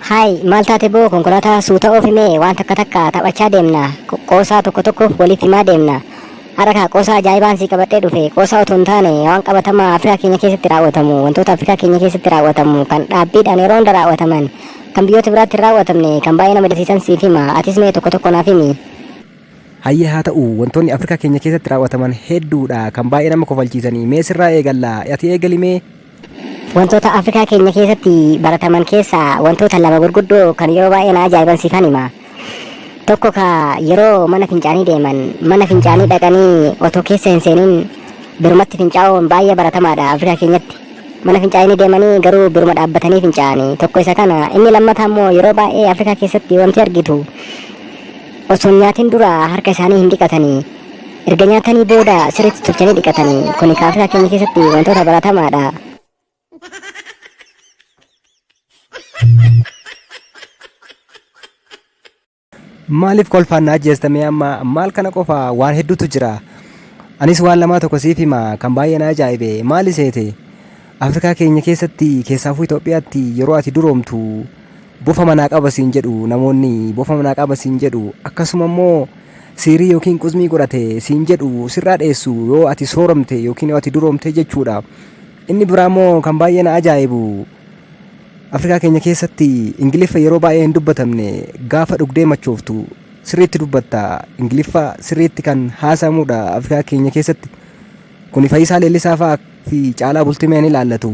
Hai, maal taate boo konkolaataa suuta oofimee waan takka takka taphachaa deemna. Qoosaa tokko tokko waliif himaa deemna. Har'a qoosaa ajaa'ibaan sii qabadhee dhufe. Qoosaa otoo hin taane waan qabatamaa Afrikaa keenya keessatti raawwatamu, wantoota Afrikaa keenya keessatti raawwatamu, kan dhaabbiidhaan yeroo hunda raawwataman, kan biyyoota biraatti hin raawwatamne, kan baay'ee nama dasiisan siif hima. Atis mee tokko tokko naaf himi. Hayyee haa ta'u wantoonni Afrikaa keenya keessatti raawwataman hedduudha kan baay'ee nama kofalchiisanii mee sirraa eegallaa ati eegalimee. Wantoota Afrikaa keenya keessatti barataman keessaa wantoota lama gurguddoo kan yeroo baay'ee na ajaa'ibsiifan hima. Tokko yeroo mana fincaanii deeman, mana fincaanii dhaqanii otoo keessa hin seeniin birumatti fincaa'uun baay'ee baratamaadha Afrikaa keenyatti. Mana fincaanii deemanii garuu biruma dhaabbatanii fincaa'anii. Tokko isa kana. Inni lammataa immoo yeroo baay'ee Afrikaa keessatti wanti argitu osoo nyaatiin dura harka isaanii hin dhiqatanii, erga nyaatanii booda sirriitti tolchanii dhiqatanii. Kun Afrikaa keenya keessatti wantoota baratamaadha. Maaliif kolfaan na ajjeestamee amma maal kana qofa waan hedduutu jira. Anis waan lamaa tokko siif hima kan baay'ee na ajaa'ibe maali seete Afrikaa keenya keessatti keessaafuu Itoophiyaatti yeroo ati duroomtu bofa manaa qaba siin jedhu namoonni bofa manaa qaba siin jedhu akkasuma immoo siirii yookiin quzmii godhate siin jedhu sirraa dheessu yoo ati sooromte yookiin yoo ati duroomte jechuudha. Inni biraa immoo kan baay'ee na ajaa'ibu Afrikaa keenya keessatti Ingiliffa yeroo baay'ee hin dubbatamne gaafa dhugdee machooftu sirriitti dubbatta. Ingiliffa sirriitti kan haasamuudha Afrikaa keenya keessatti. Kuni Fayyisaa Leellisaa fa'aa fi Caalaa Bultumee ni ilaallatu.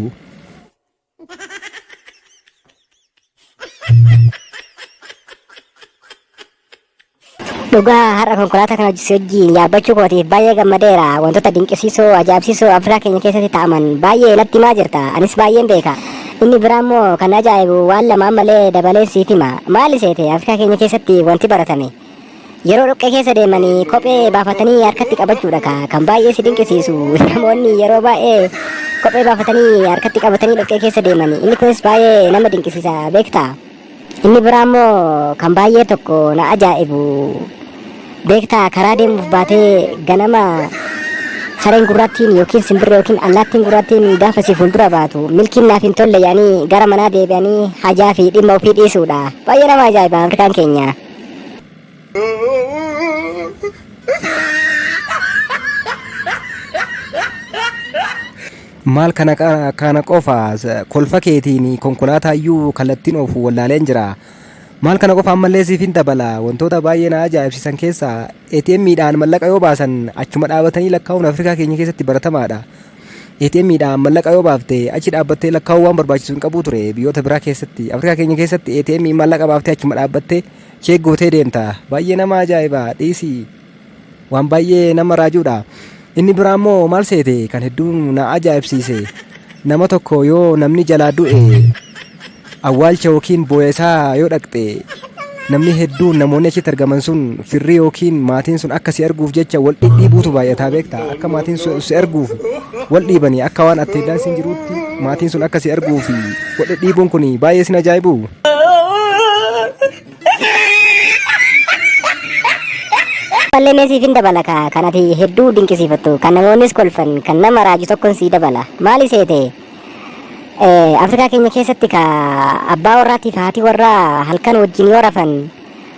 Dhugaa har'a konkolaataa kana wajjin yaabbachuu kootiif baay'ee gammadeera. Wantoota dinqisiisoo ajaa'ibsiisoo Afrikaa keenya keessatti ta'aman baay'ee natti himaa jirta. Anis baay'een beeka. Inni biraa immoo kan ajaa'ibu waan lamaan malee dabalee siif hima. Maali seete Afrikaa keenya keessatti wanti baratame yeroo dhoqqee keessa deemanii kophee baafatanii harkatti qabachuudha kan baay'ee si dinqisiisu. Namoonni yeroo baay'ee kophee baafatanii harkatti qabatanii dhoqqee keessa deemanii. Inni kunis baay'ee nama dinqisiisa beektaa. Inni biraa immoo kan baay'ee tokko na ajaa'ibu beektaa karaa deemuuf baatee ganama sareen gurraattiin yookiin simbirri yookiin allaattiin gurraattiin gaafa si fuuldura baatu milkiin naaf hin tolle yaanii gara manaa deebi'anii hajaa fi dhimma ofii dhiisuudha. Baay'ee nama ajaa'iba Afrikaan keenya. Maal kana qofa kolfa keetiin konkolaataayyuu kallattiin oofu wallaaleen jira. Maal kana qofa ammallee siif hin dabala wantoota baay'ee na ajaa'ibsiisan keessaa ATM'dhaan mallaqa yoo baasan achuma dhaabatanii lakkaa'uun Afrikaa keenya keessatti baratamaadha. ATM'dhaan mallaqa yoo baafte achi dhaabbattee lakkaa'uu waan barbaachisu hin qabu ture biyyoota biraa keessatti. Afrikaa keenya keessatti ATM mallaqa baaftee achuma dhaabbattee cheeggootee deemta. Baay'ee nama ajaa'iba dhiisii waan baay'ee nama raajuudha. Inni biraa immoo maal seete kan hedduu na ajaa'ibsiise nama tokko yoo namni jalaa du'e awwaalcha yookiin boo'esaa yoo dhaqxe namni hedduun namoonni achitti argaman sun firri yookiin maatiin sun akka si arguuf jecha wal dhidhiibuutu baay'ataa beekta. Akka maatiin sun si arguuf wal dhiibanii akka waan atteeddaan siin jiruutti maatiin sun akka si arguuf wal dhidhiibuun kun baay'ee sin ajaa'ibu. Mallee meesiif hin dabala kan ati hedduu dinqisiifattu kan namoonnis kolfan kan nama raaju tokkon sii dabala. Maali seete Afrikaa keenya keessatti abbaa warraatiif haati warraa halkan wajjin yoo rafan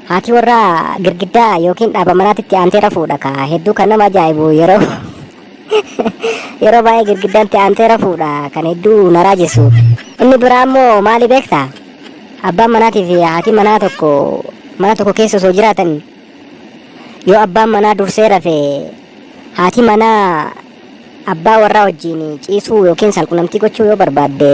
haati warraa girgiddaa yookiin dhaaba manaatitti aantee rafuudha. Hedduu kan nama ajaa'ibu yeroo baay'ee girgiddaatti aantee rafuudha kan hedduu na raajessu. Inni biraa immoo maali beektaa abbaan manaatii fi haati manaa tokko mana tokko keessa osoo jiraatan yoo abbaan manaa dursee rafe haati manaa abbaa warraa wajjin ciisuu yookiin salqunnamtii gochuu yoo barbaadde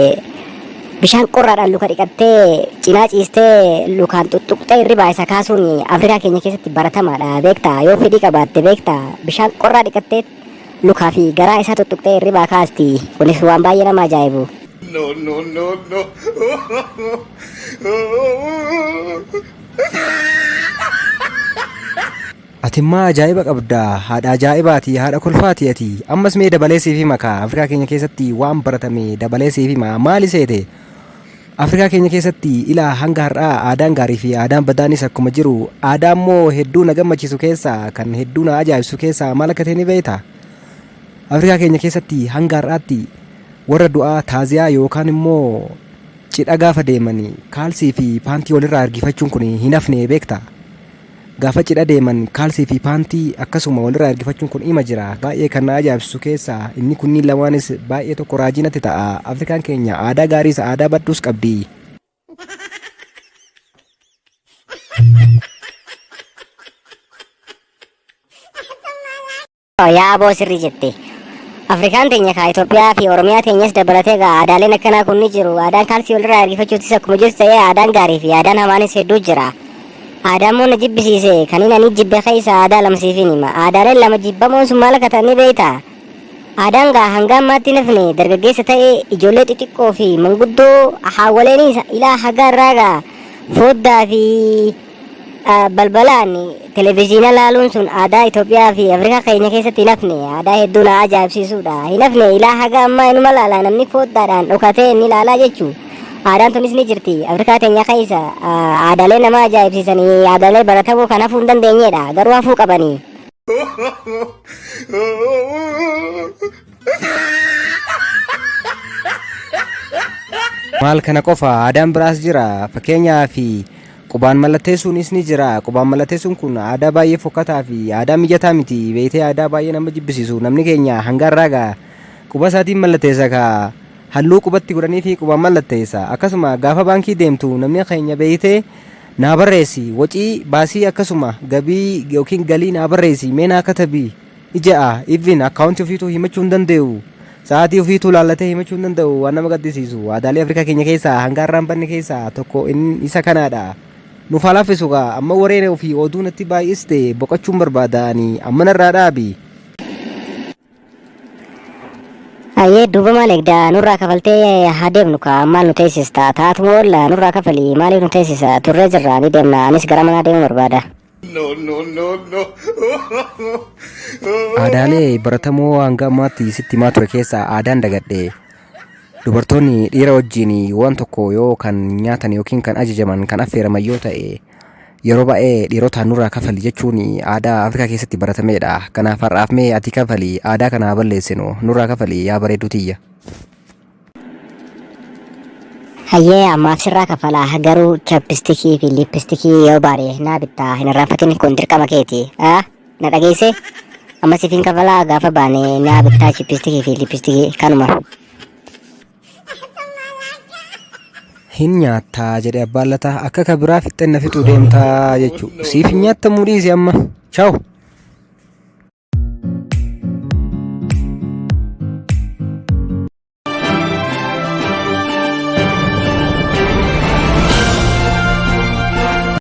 bishaan qorraadhaan luka dhiqattee cinaa ciistee lukaan tuttuqxee hirribaa isa kaasuun Afrikaa keenya keessatti baratamaadha beektaa. Yoo fedhii qabaatte beektaa bishaan qorraa dhiqattee lukaa fi garaa isaa tuttuqxee hirribaa kaasti. Kunis waan baay'ee nama ajaa'ibu. Ati immoo ajaa'iba qabda haadha ajaa'ibaati haadha kolfaati ati ammas mee dabalee siif hima Afrikaa keenya keessatti waan baratame dabalee siif hima maali seete Afrikaa keenya keessatti ilaa hanga har'aa aadaan gaarii fi aadaan badaanis akkuma jiru aadaa immoo hedduu na gammachiisu keessaa kan hedduu na ajaa'ibsu keessaa maal akka ta'e ni beekta. Afrikaa keenya keessatti hanga har'aatti warra du'aa taaziyaa yookaan immoo cidha gaafa deemanii kaalsii fi paantii walirraa hargifachuun kun hin hafne beektaa? Gaafa cidha deeman kaalsii fi paantii akkasuma walirraa hargifachuun kun ima jira. Baay'ee kan na ajaa'ibsiisu keessaa inni kunniin lamaanis baay'ee tokko raajii natti ta'a. Afrikaan keenya aadaa gaariis aadaa badduus qabdi. Yaa aboo sirrii jette. Afrikaan teenya ka Itoophiyaa fi Oromiyaa teenyas dabalatee aadaaleen akkanaa kun ni jiru. Aadaan kaalsii walirraa hargifachuutis akkuma jirtu ta'ee aadaan gaarii fi aadaan hamaanis hedduu jira. Aadaan moo na jibbisiise kan inni ani jibbe keessa aadaa lama siifin hima. Aadaaleen lama jibbamoon sun maal akka ta'an ni beektaa? Aadaan hanga ammaatti nafne dargaggeessa ta'ee ijoollee xixiqqoo fi manguddoo haawwaleen ilaa hagaarraa foddaa fi balbalaan televezyiina laaluun sun aadaa Itoophiyaa fi Afrikaa keenya keessatti hin hafne. Aadaa hedduu na ajaa'ibsiisudha. Hin hafne ilaa haga ammaa inuma laala namni foddaadhaan dhokatee inni laalaa jechuu. Aadaan tunis ni jirti. Afrikaa teenya keessa aadaalee nama ajaa'ibsiisanii aadaalee baratamoo kan hafuu hin dandeenyedha. Garuu hafuu qabanii. Maal kana qofa aadaan biraas jira. Fakkeenyaaf qubaan mallatteessuunis ni jira. Qubaan mallatteessuun kun aadaa baay'ee fokkataa fi aadaa mijataa miti. Beeytee aadaa baay'ee nama jibbisiisu. Namni keenya hangaarraa quba isaatiin mallatteessa kaa halluu qubatti godhanii fi qubaan mallatteessa. Akkasuma gaafa baankii deemtu namni keenya beeytee naa barreessi wacii baasii akkasuma gabii yookiin galii naa barreessi mee naa katabii ija'a even akkaawuntii ofiituu himachuu hin danda'u. Sa'aatii ofiituu laallatee himachuu hin danda'u. Waan nama gaddisiisu. Aadaalee Afrikaa keenya keessaa hangaarraan banne keessaa tokko isa kanaadha. Nuuf halaafisu amma wareen ofii oduu natti baay'iste boqochuun barbaadanii amma narraa dhaabi. Ayyee duuba maal eegdaa nurraa kafaltee haa deemnu ka maal nu teessista taatuma oolla nurraa kafalii maaliif nu teessisa turree jirra ni deemna anis gara manaa deemuu barbaada. Aadaalee baratamoo hanga ammaatti sitti himaa ture keessaa aadaan dagadhe. Dubartoonni dhiira wajjin waan tokko yoo kan nyaatan yookiin kan ajajaman kan affeeraman yoo ta'e yeroo baay'ee dhiirotaan nurraa kafali jechuun aadaa Afrikaa keessatti baratamedha. Kanaaf har'aaf mee ati kafali aadaa kana balleessinu nurraa kafali yaa bareedu tiyya. Hayyee ammaaf sirraa kafalaa garuu chappistikii fi lippistikii yoo baare naa bittaa hin irraanfatin kun dirqama keeti. Na dhageesse amma siifin kafalaa gaafa baane naa bittaa chappistikii fi lippistikii kanuma. Hin nyaattaa jedhee abbaan lataa akka kabiraa fixxeen na fixuu deemtaa jechuudha. Siif hin nyaattamu dhiisi amma. Ciao.